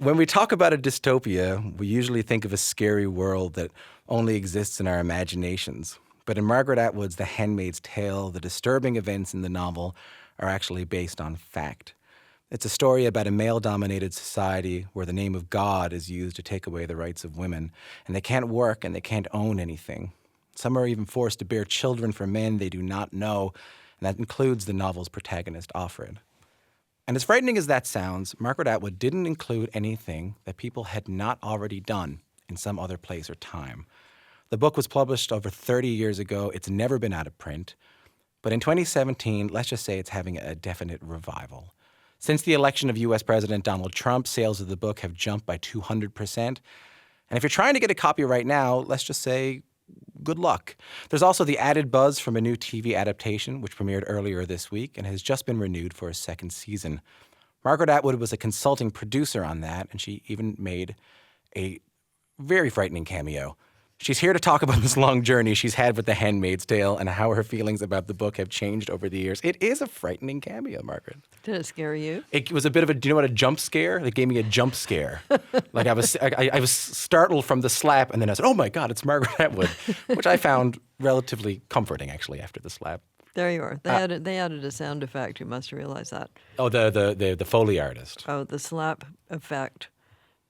When we talk about a dystopia, we usually think of a scary world that only exists in our imaginations. But in Margaret Atwood's The Handmaid's Tale, the disturbing events in the novel are actually based on fact. It's a story about a male-dominated society where the name of God is used to take away the rights of women, and they can't work and they can't own anything. Some are even forced to bear children for men they do not know, and that includes the novel's protagonist, Offred. And as frightening as that sounds, Margaret Atwood didn't include anything that people had not already done in some other place or time. The book was published over 30 years ago. It's never been out of print. But in 2017, let's just say it's having a definite revival. Since the election of U.S. President Donald Trump, sales of the book have jumped by 200%. And if you're trying to get a copy right now, let's just say good luck. There's also the added buzz from a new TV adaptation, which premiered earlier this week and has just been renewed for a second season. Margaret Atwood was a consulting producer on that, and she even made a very frightening cameo. She's here to talk about this long journey she's had with The Handmaid's Tale and how her feelings about the book have changed over the years. It is a frightening cameo, Margaret. Did it scare you? It was a bit of a, do you know what a jump scare? It gave me a jump scare. Like I was startled from the slap, and then I said, oh my God, it's Margaret Atwood, which I found relatively comforting, actually, after the slap. There you are. They added a sound effect. You must realize that. Oh, the Foley artist. Oh, the slap effect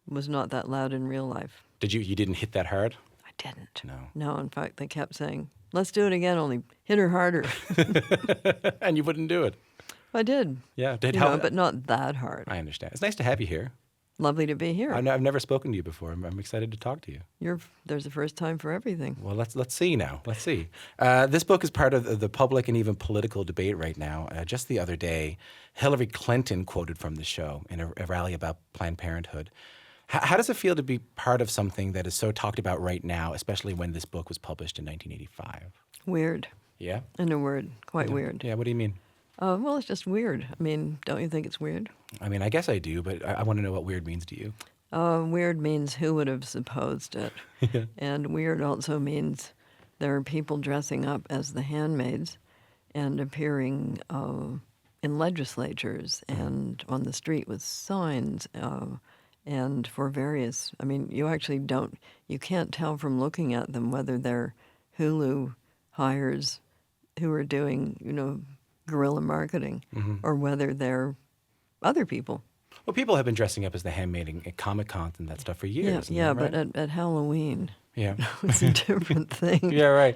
was not that loud in real life. You didn't hit that hard? I didn't. No. No, in fact, they kept saying, let's do it again, only hit her harder. And you wouldn't do it. I did. Yeah. But not that hard. I understand. It's nice to have you here. Lovely to be here. I've never spoken to you before. I'm excited to talk to you. There's a first time for everything. Well, let's see now. Let's see. This book is part of the public and even political debate right now. Just the other day, Hillary Clinton quoted from the show in a rally about Planned Parenthood. How does it feel to be part of something that is so talked about right now, especially when this book was published in 1985? Weird. Yeah? In a word, quite weird. Yeah, what do you mean? Well, it's just weird. I mean, don't you think it's weird? I mean, I guess I do, but I want to know what weird means to you. Weird means who would have supposed it. Yeah. And weird also means there are people dressing up as the handmaids and appearing in legislatures and on the street with signs and for various, I mean, you can't tell from looking at them whether they're Hulu hires who are doing, guerrilla marketing, or whether they're other people. Well, people have been dressing up as the Handmaid at Comic-Con and that stuff for years. Yeah, right? but at Halloween, yeah, it's a different thing. Yeah, right.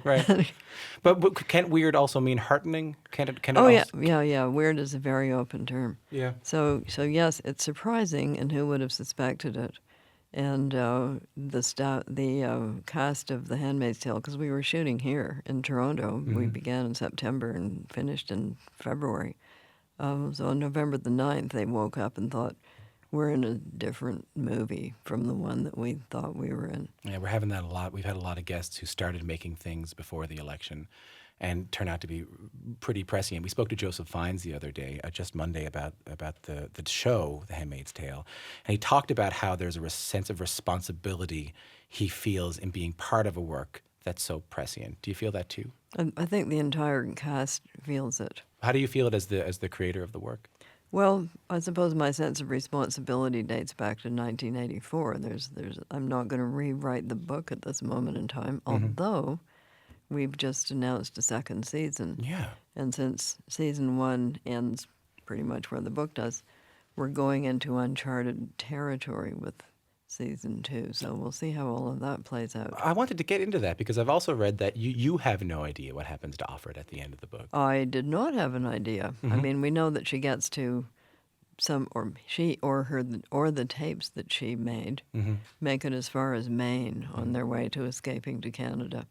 But can't weird also mean heartening? Can it? Oh, yeah. Weird is a very open term. Yeah. So yes, it's surprising, and who would have suspected it? And the cast of The Handmaid's Tale, because we were shooting here in Toronto. We began in September and finished in February. So on November the 9th, they woke up and thought, we're in a different movie from the one that we thought we were in. Yeah, we're having that a lot. We've had a lot of guests who started making things before the election and turned out to be pretty prescient. We spoke to Joseph Fiennes the other day, just Monday, about the show, The Handmaid's Tale. And he talked about how there's a sense of responsibility he feels in being part of a work that's so prescient. Do you feel that too? I think the entire cast feels it. How do you feel it as the creator of the work? Well, I suppose my sense of responsibility dates back to 1984. I'm not going to rewrite the book at this moment in time, although we've just announced a second season. Yeah. And since season 1 ends pretty much where the book does, we're going into uncharted territory with season 2. So we'll see how all of that plays out. I wanted to get into that because I've also read that you have no idea what happens to Offred at the end of the book. I did not have an idea. I mean, we know that she gets to the tapes that she made make it as far as Maine on their way to escaping to Canada.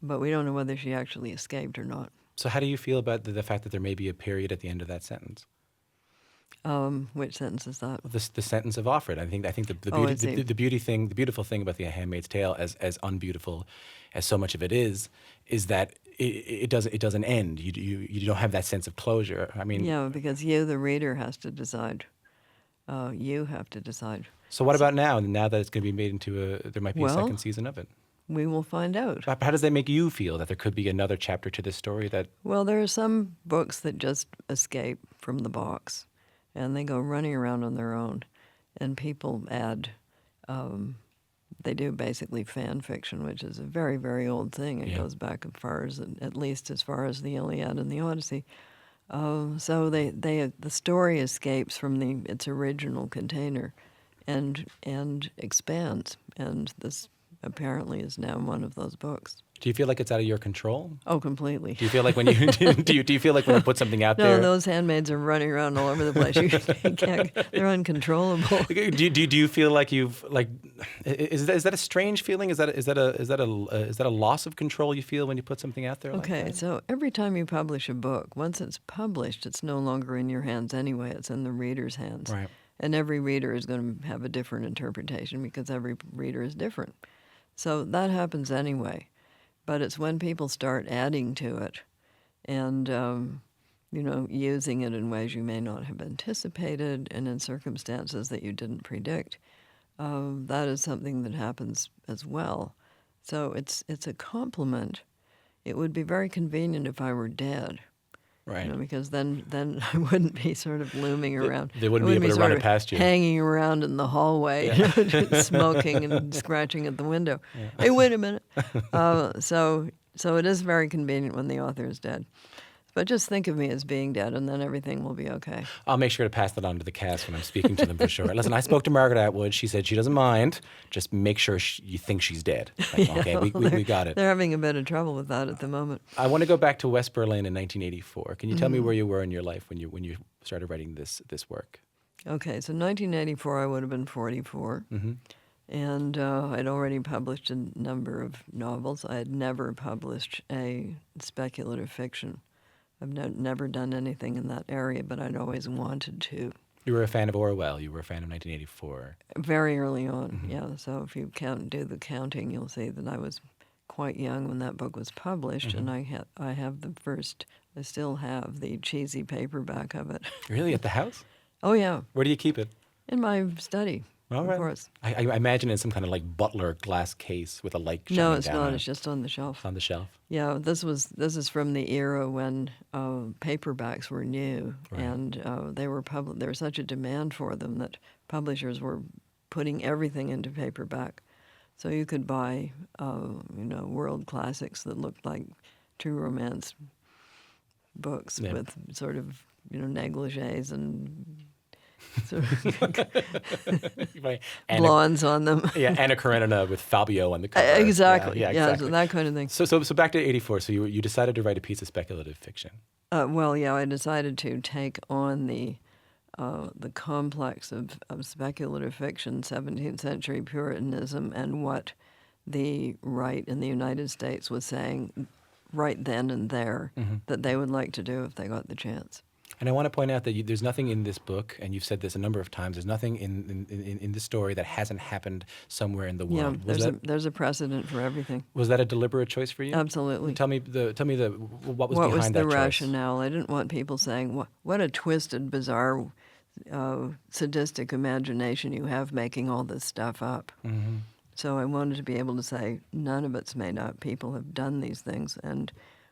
But we don't know whether she actually escaped or not. So how do you feel about the fact that there may be a period at the end of that sentence? Which sentence is that? The sentence of Offred. I think the beautiful thing about The Handmaid's Tale, as unbeautiful as so much of it is that it doesn't end. You don't have that sense of closure. I mean, yeah, because you, the reader, has to decide. You have to decide. So what about now? Now that it's going to be made into there might be a second season of it. We will find out. How does that make you feel that there could be another chapter to this story? Well, there are some books that just escape from the box, and they go running around on their own. and people add. They do basically fan fiction, which is a very, very old thing. It goes back as far as, at least as far as the Iliad and the Odyssey. So the story escapes from its original container, and expands. And this apparently is now one of those books. Do you feel like it's out of your control? Oh, completely. Do you feel like when you do you feel like when you put something out No, there? those handmaids are running around all over the place. You can't, they're uncontrollable. Do you feel like you've like is that a strange feeling? Is that a loss of control you feel when you put something out there? Okay, like that? so every time you publish a book, once it's published, it's no longer in your hands anyway. It's in the reader's hands. Right. And every reader is going to have a different interpretation because every reader is different. So that happens anyway. But it's when people start adding to it and, using it in ways you may not have anticipated and in circumstances that you didn't predict, that is something that happens as well. So it's a compliment. It would be very convenient if I were dead. Right. Because then I wouldn't be sort of looming around. They wouldn't be able to sort run it of past you. Hanging around in the hallway, smoking and scratching at the window. Yeah. Hey, wait a minute. So it is very convenient when the author is dead. But just think of me as being dead, and then everything will be okay. I'll make sure to pass that on to the cast when I'm speaking to them for sure. Listen, I spoke to Margaret Atwood. She said she doesn't mind. Just make sure you think she's dead. Like, okay, we got it. They're having a bit of trouble with that at the moment. I want to go back to West Berlin in 1984. Can you tell me where you were in your life when you started writing this work? Okay, so 1984, I would have been 44. Mm-hmm. And I'd already published a number of novels. I had never published a speculative fiction. I've never done anything in that area, but I'd always wanted to. You were a fan of Orwell. You were a fan of 1984. Very early on, yeah. So if you do the counting, you'll see that I was quite young when that book was published, and I still have the cheesy paperback of it. Really? At the house? Oh, yeah. Where do you keep it? In my study. All right. Of course. I imagine in some kind of like butler glass case with a light shining down. No, it's not. It's just on the shelf. It's on the shelf. Yeah, this is from the era when paperbacks were new, right. And they were there was such a demand for them that publishers were putting everything into paperback. So you could buy, world classics that looked like true romance books with sort of, negligees and sort of blondes on them. Yeah, Anna Karenina with Fabio on the cover. Exactly. Yeah, exactly. So that kind of thing. So back to 84. So you decided to write a piece of speculative fiction. I decided to take on the complex of speculative fiction, 17th century Puritanism, and what the right in the United States was saying right then and there that they would like to do if they got the chance. And I want to point out that there's nothing in this book, and you've said this a number of times, there's nothing in this story that hasn't happened somewhere in the world. Yeah, there's a precedent for everything. Was that a deliberate choice for you? Absolutely. Tell me what was behind that choice. What was the rationale? I didn't want people saying, what a twisted, bizarre, sadistic imagination you have making all this stuff up. Mm-hmm. So I wanted to be able to say, none of it's made up. People have done these things, and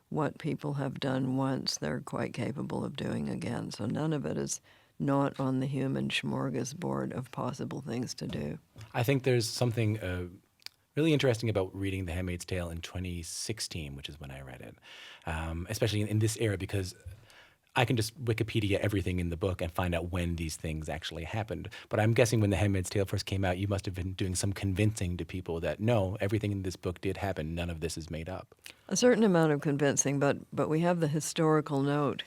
what people have done once, they're quite capable of doing again. So none of it is not on the human smorgasbord of possible things to do. I think there's something really interesting about reading The Handmaid's Tale in 2016, which is when I read it, especially in this era, because I can just Wikipedia everything in the book and find out when these things actually happened. But I'm guessing when The Handmaid's Tale first came out, you must have been doing some convincing to people that, no, everything in this book did happen. None of this is made up. A certain amount of convincing, but we have the historical note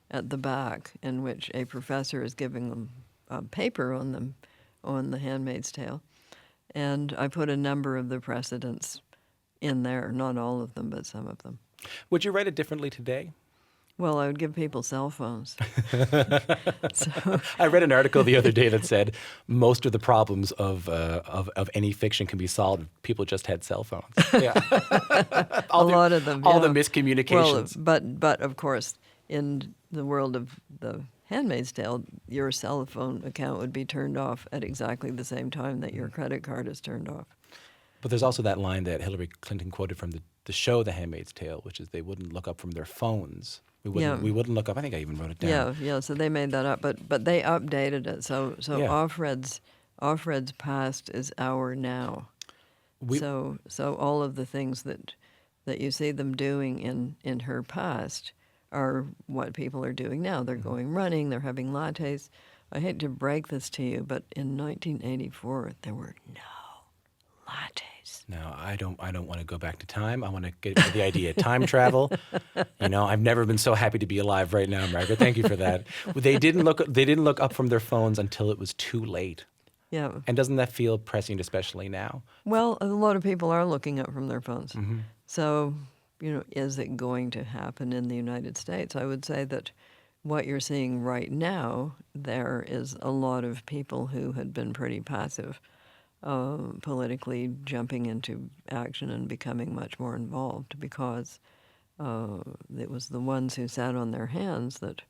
at the back in which a professor is giving them a paper on The Handmaid's Tale. And I put a number of the precedents in there, not all of them, but some of them. Would you write it differently today? Well, I would give people cell phones. I read an article the other day that said most of the problems of any fiction can be solved if people just had cell phones. Yeah. A lot of them. All the miscommunications. Well, but of course, in the world of The Handmaid's Tale, your cell phone account would be turned off at exactly the same time that your credit card is turned off. But there's also that line that Hillary Clinton quoted from the show The Handmaid's Tale, which is they wouldn't look up from their phones. We wouldn't look up. I think I even wrote it down. Yeah. So they made that up, but they updated it. So yeah. Offred's Offred's past is our now. We, So all of the things that you see them doing in her past are what people are doing now. They're going running, they're having lattes. I hate to break this to you, but in 1984 there were no lattes. no, I don't want to go back to time. I want to get to the idea of time travel. I've never been so happy to be alive right now, Margaret. Thank you for that. They didn't look up from their phones until it was too late. Yeah. And doesn't that feel prescient, especially now? Well, a lot of people are looking up from their phones. Mm-hmm. So, is it going to happen in the United States? I would say that what you're seeing right now, there is a lot of people who had been pretty passive politically jumping into action and becoming much more involved because it was the ones who sat on their hands that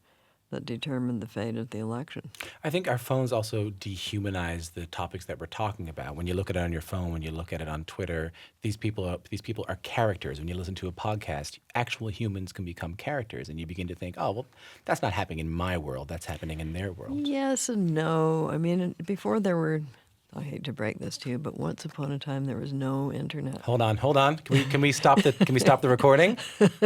determined the fate of the election. I think our phones also dehumanize the topics that we're talking about. When you look at it on your phone, when you look at it on Twitter, these people are characters. When you listen to a podcast, actual humans can become characters, and you begin to think, oh, well, that's not happening in my world. That's happening in their world. Yes and no. I mean, before there were, I hate to break this to you, but once upon a time there was no internet. Hold on. Can we stop the recording?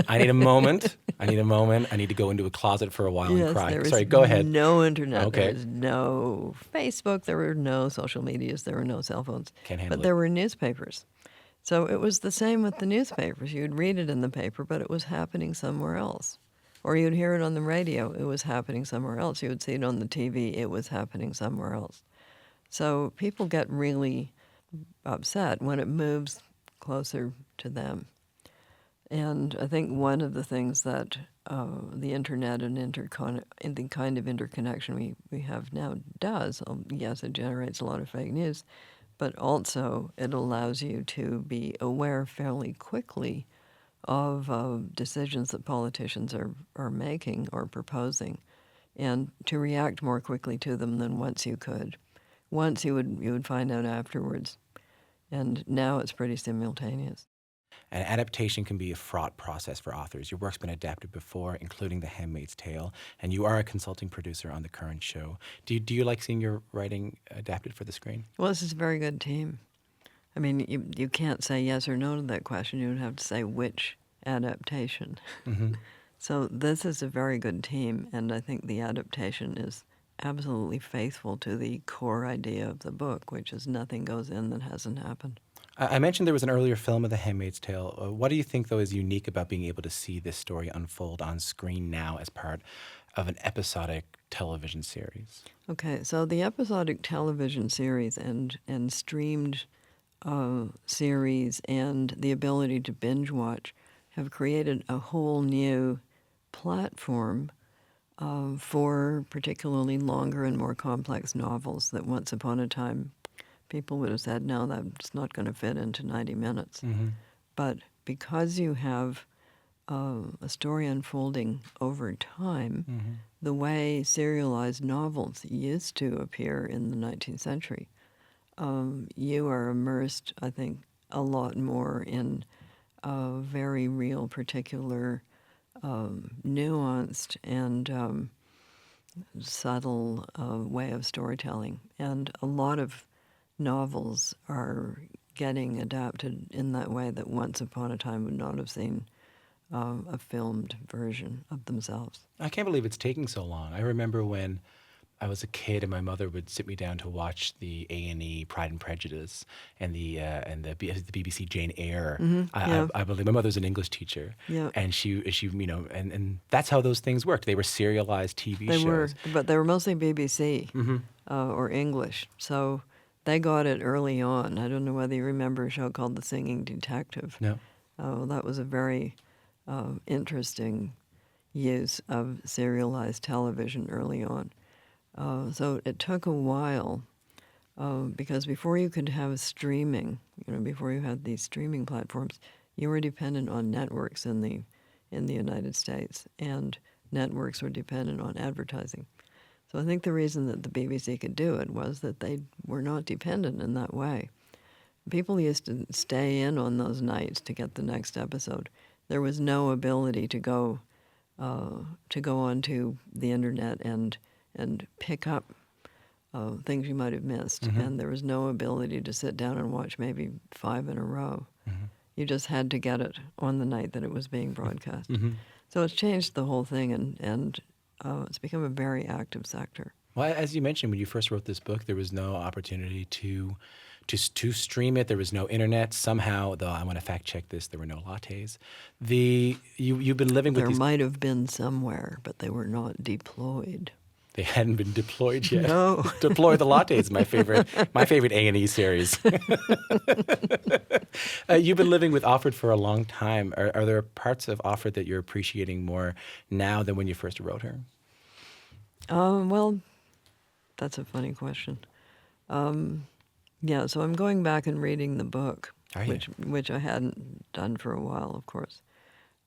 I need a moment. I need to go into a closet for a while and cry. There was Sorry, go ahead. No internet. Okay. There was no Facebook. There were no social medias. There were no cell phones. Can't handle But it. there were newspapers. So it was the same with the newspapers. You'd read it in the paper, but it was happening somewhere else. Or you'd hear it on the radio. It was happening somewhere else. You would see it on the TV. It was happening somewhere else. So people get really upset when it moves closer to them. And I think one of the things that the internet and the kind of interconnection we have now does, yes, it generates a lot of fake news, but also it allows you to be aware fairly quickly of decisions that politicians are making or proposing, and to react more quickly to them than once you could. Once you would find out afterwards, and now it's pretty simultaneous. And adaptation can be a fraught process for authors. Your work's been adapted before, including The Handmaid's Tale, and you are a consulting producer on the current show. Do you like seeing your writing adapted for the screen? Well, this is a very good team. I mean, you can't say yes or no to that question. You would have to say which adaptation. Mm-hmm. So this is a very good team, and I think the adaptation is absolutely faithful to the core idea of the book, which is nothing goes in that hasn't happened. I mentioned there was an earlier film of The Handmaid's Tale. What do you think, though, is unique about being able to see this story unfold on screen now as part of an episodic television series? Okay, so the episodic television series and streamed series and the ability to binge watch have created a whole new platform for particularly longer and more complex novels that once upon a time people would have said, no, that's not going to fit into 90 minutes. Mm-hmm. But because you have a story unfolding over time, Mm-hmm. the way serialized novels used to appear in the 19th century, you are immersed, I think, a lot more in a very real, particular, nuanced and subtle way of storytelling. And a lot of novels are getting adapted in that way that once upon a time would not have seen a filmed version of themselves. I can't believe it's taking so long. I remember when I was a kid and my mother would sit me down to watch the A&E Pride and Prejudice and the BBC Jane Eyre. Yeah. I believe my mother's an English teacher, Yeah. and she and that's how those things worked. They were serialized TV They shows. were, but they were mostly BBC Mm-hmm. or English. So they got it early on. I don't know whether you remember a show called The Singing Detective. No. That was a very interesting use of serialized television early on. So it took a while because before you could have streaming, before you had these streaming platforms, you were dependent on networks in the United States, and networks were dependent on advertising. So I think the reason that the BBC could do it was that they were not dependent in that way. People used to stay in on those nights to get the next episode. There was no ability to go onto the internet and pick up things you might have missed, and there was no ability to sit down and watch maybe 5 in a row. You just had to get it on the night that it was being broadcast. So it's changed the whole thing, and it's become a very active sector. Well, as you mentioned, when you first wrote this book, there was no opportunity to stream it. There was no internet. Somehow, though, I want to fact check this, there were no lattes. You've been living with There these. might have been somewhere, but they were not deployed. They hadn't been deployed yet. No. Deploy the Lattes, my favorite A&E series. You've been living with Offred for a long time. Are there parts of Offred that you're appreciating more now than when you first wrote her? Well, that's a funny question. Yeah, so I'm going back and reading the book, Are you? which I hadn't done for a while, of course.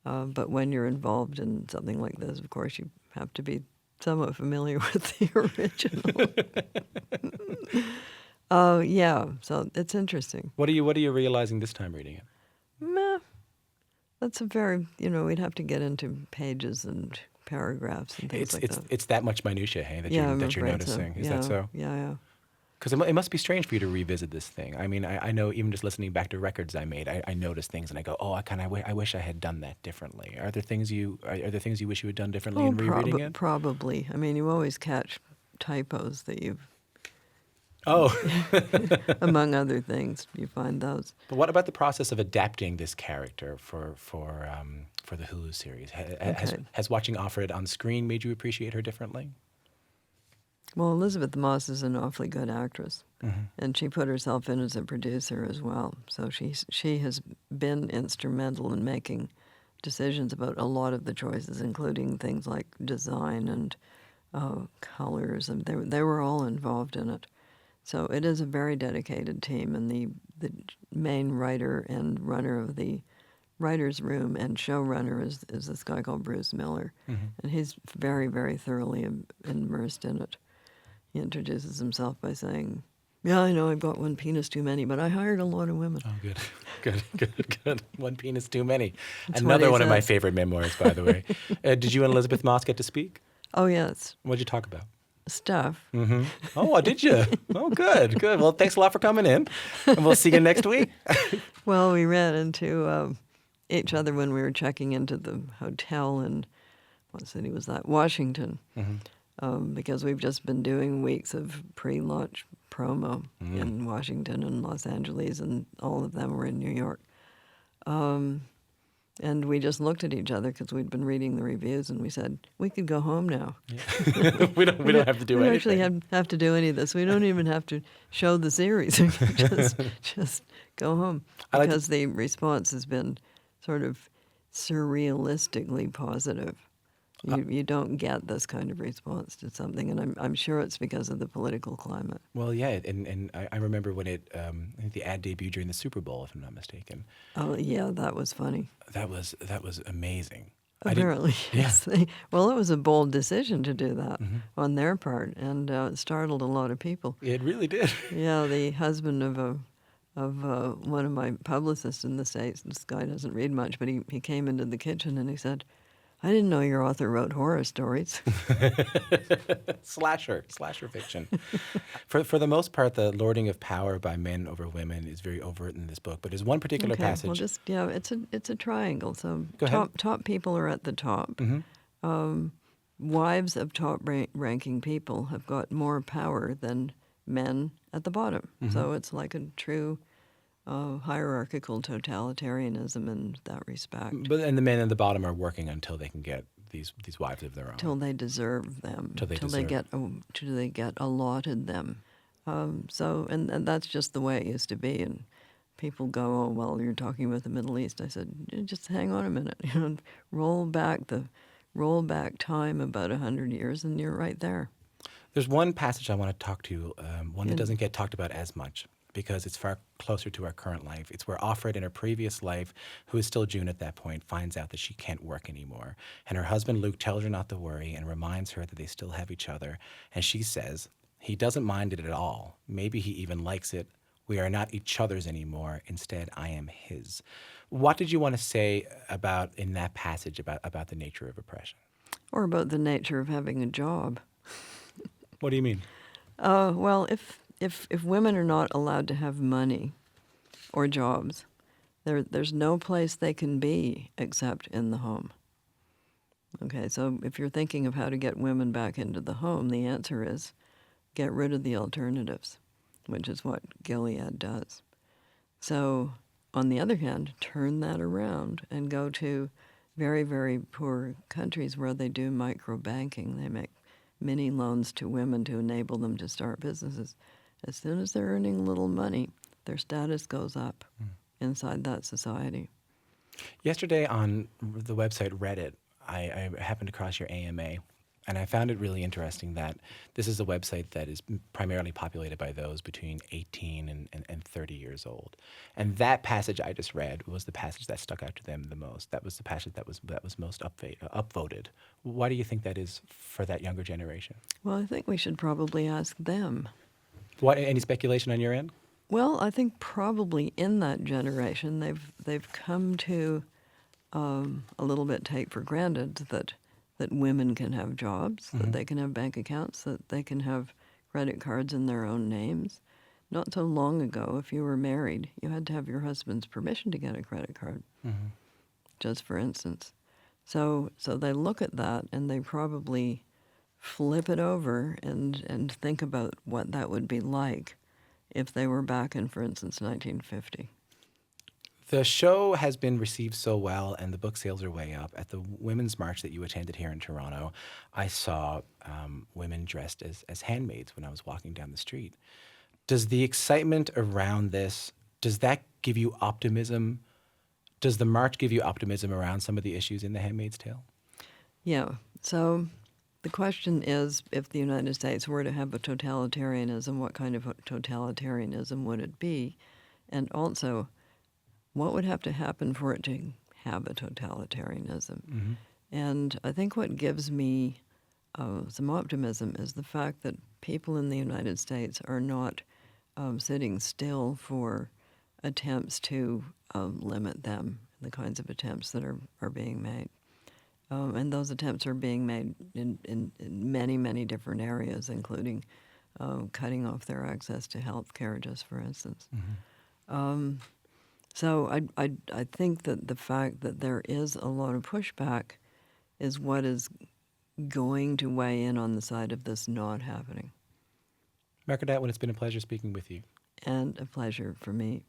But when you're involved in something like this, of course, you have to be somewhat familiar with the original. Yeah, so it's interesting. What are you realizing this time reading it? Meh. That's a very, we'd have to get into pages and paragraphs and things like that. It's that much minutia, hey, Yeah, I'm that you're afraid so. noticing. Is Yeah, that so? Yeah. Because it must be strange for you to revisit this thing. I mean, I know even just listening back to records I made, I notice things and I go, oh, I wish I had done that differently. Are there things you wish you had done differently in rereading it? Probably. I mean, you always catch typos that you've, Oh, among other things, you find those. but what about the process of adapting this character for the Hulu series? Has watching Offred on screen made you appreciate her differently? Well, Elizabeth Moss is an awfully good actress, and she put herself in as a producer as well. So she has been instrumental in making decisions about a lot of the choices, including things like design and colors, and they were all involved in it. So it is a very dedicated team, and the main writer and runner of the writer's room and showrunner is this guy called Bruce Miller, and he's very, very thoroughly immersed in it. He introduces himself by saying, yeah, I know I've got one penis too many, but I hired a lot of women. Oh, good. One penis too many. That's what Another he one of my says. favorite memoirs, by the way. Did you and Elizabeth Moss get to speak? Oh, yes, What did you talk about? stuff. Oh, did you? Oh, good. Well, thanks a lot for coming in, and we'll see you next week. Well, we ran into each other when we were checking into the hotel in, what city was that? Washington. Because we've just been doing weeks of pre-launch promo in Washington and Los Angeles, and all of them were in New York. And we just looked at each other because we'd been reading the reviews, and we said, we could go home now. we don't have to do we don't anything. actually have to do any of this. We don't even have to show the series. We can just go home. Because the response has been sort of surrealistically positive. You don't get this kind of response to something, and I'm sure it's because of the political climate. Well, yeah, and I remember when I think the ad debuted during the Super Bowl, if I'm not mistaken. Oh, yeah, that was funny. That was amazing. Apparently, Yeah. yes. Well, it was a bold decision to do that on their part, and it startled a lot of people. It really did. Yeah, the husband of one of my publicists in the States, this guy doesn't read much, but he came into the kitchen and he said, I didn't know your author wrote horror stories. Slasher fiction. For the most part, the lording of power by men over women is very overt in this book. But there's one particular passage. Well, it's a triangle. So Go ahead. top people are at the top. Wives of top-ranking people have got more power than men at the bottom. So it's like a true hierarchical totalitarianism in that respect. And the men at the bottom are working until they can get these wives of their own. Till they deserve them. Till they get allotted them. So that's just the way it used to be. And people go, oh, well, you're talking about the Middle East. I said, just hang on a minute. Roll back time about 100 years, and you're right there. There's one passage I want to talk to, one that doesn't get talked about as much, because it's far closer to our current life. It's where Offred, in her previous life, who is still June at that point, finds out that she can't work anymore. And her husband, Luke, tells her not to worry and reminds her that they still have each other. And she says, he doesn't mind it at all. Maybe he even likes it. We are not each other's anymore. Instead, I am his. What did you want to say in that passage about the nature of oppression? Or about the nature of having a job. What do you mean? Well, if women are not allowed to have money or jobs, there's no place they can be except in the home. Okay, so if you're thinking of how to get women back into the home, the answer is get rid of the alternatives, which is what Gilead does. So, on the other hand, turn that around and go to very, very poor countries where they do micro banking. They make mini loans to women to enable them to start businesses. As soon as they're earning a little money, their status goes up inside that society. Yesterday on the website Reddit, I happened across your AMA, and I found it really interesting that this is a website that is primarily populated by those between 18 and 30 years old. And that passage I just read was the passage that stuck out to them the most. That was the passage that was most upvoted. Why do you think that is for that younger generation? Well, I think we should probably ask them. What, any speculation on your end? Well, I think probably in that generation they've come to a little bit take for granted that women can have jobs, that they can have bank accounts, that they can have credit cards in their own names. Not so long ago, if you were married, you had to have your husband's permission to get a credit card, just for instance. So they look at that and they probably flip it over and think about what that would be like if they were back in, for instance, 1950. The show has been received so well, and the book sales are way up. At the Women's March that you attended here in Toronto, I saw women dressed as handmaids when I was walking down the street. Does the excitement around this, does that give you optimism? Does the march give you optimism around some of the issues in The Handmaid's Tale? Yeah. So the question is, if the United States were to have a totalitarianism, what kind of totalitarianism would it be? And also, what would have to happen for it to have a totalitarianism? And I think what gives me some optimism is the fact that people in the United States are not sitting still for attempts to limit them, the kinds of attempts that are being made. And those attempts are being made in many, many different areas, including cutting off their access to health care, just for instance. So I think that the fact that there is a lot of pushback is what is going to weigh in on the side of this not happening. Margaret Atwood, it's been a pleasure speaking with you. And a pleasure for me.